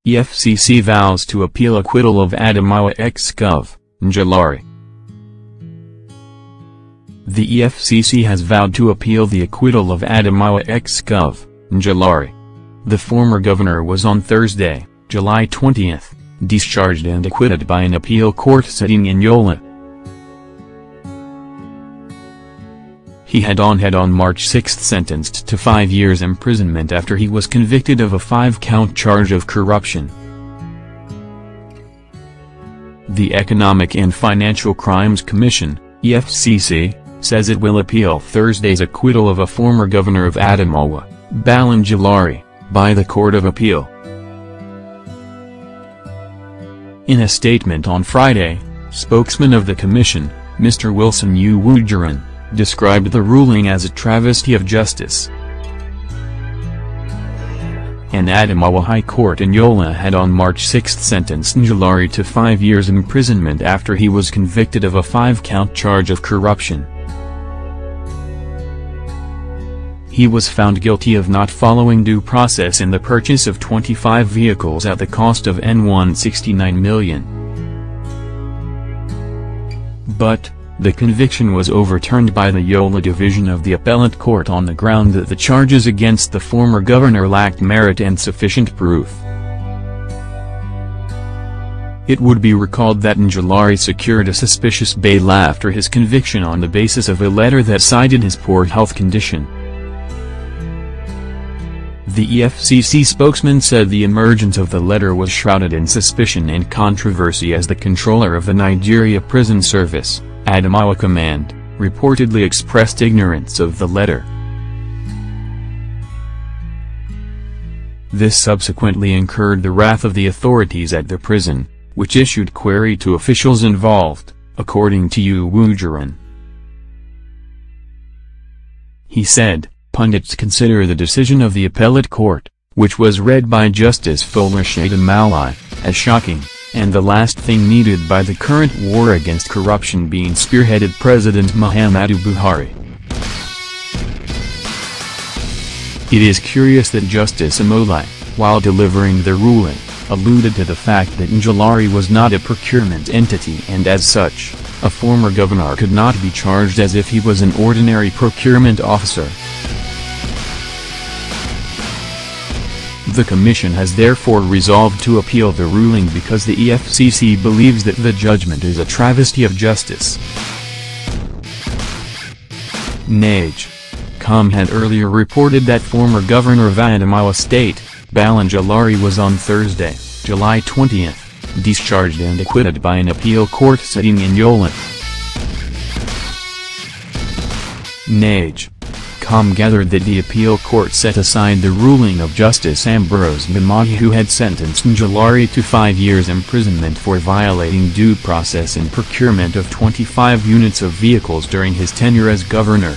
Efcc vows to appeal acquittal of Adamawa ex-Gov, Ngilari. The Efcc has vowed to appeal the acquittal of Adamawa ex-Gov, Ngilari. The former governor was on Thursday, July 20, discharged and acquitted by an appeal court sitting in Yola. He had on March 6 sentenced to 5 years imprisonment after he was convicted of a 5-count charge of corruption. The Economic and Financial Crimes Commission, EFCC, says it will appeal Thursday's acquittal of a former governor of Adamawa, Ngilari, by the Court of Appeal. In a statement on Friday, spokesman of the commission, Mr. Wilson Uwujaran, described the ruling as a travesty of justice. An Adamawa High Court in Yola had on March 6 sentenced Ngilari to 5 years imprisonment after he was convicted of a 5-count charge of corruption. He was found guilty of not following due process in the purchase of 25 vehicles at the cost of N$169 million. But the conviction was overturned by the Yola Division of the Appellate Court on the ground that the charges against the former governor lacked merit and sufficient proof. It would be recalled that Ngilari secured a suspicious bail after his conviction on the basis of a letter that cited his poor health condition. The EFCC spokesman said the emergence of the letter was shrouded in suspicion and controversy as the controller of the Nigeria Prison Service, Adamawa Command, reportedly expressed ignorance of the letter. This subsequently incurred the wrath of the authorities at the prison, which issued query to officials involved, according to Uwujaran. He said, "Pundits consider the decision of the appellate court, which was read by Justice Folashade Adamawa, as shocking, and the last thing needed by the current war against corruption being spearheaded President Muhammadu Buhari." It is curious that Justice Amola, while delivering the ruling, alluded to the fact that Ngilari was not a procurement entity and as such, a former governor could not be charged as if he was an ordinary procurement officer. The Commission has therefore resolved to appeal the ruling because the EFCC believes that the judgment is a travesty of justice. Ngilari had earlier reported that former governor of Adamawa State, Ngilari, was on Thursday, July 20, discharged and acquitted by an appeal court sitting in Yola. Ngilari gathered that the appeal court set aside the ruling of Justice Ambrose Ngimagi, who had sentenced Ngilari to 5 years imprisonment for violating due process in procurement of 25 units of vehicles during his tenure as governor.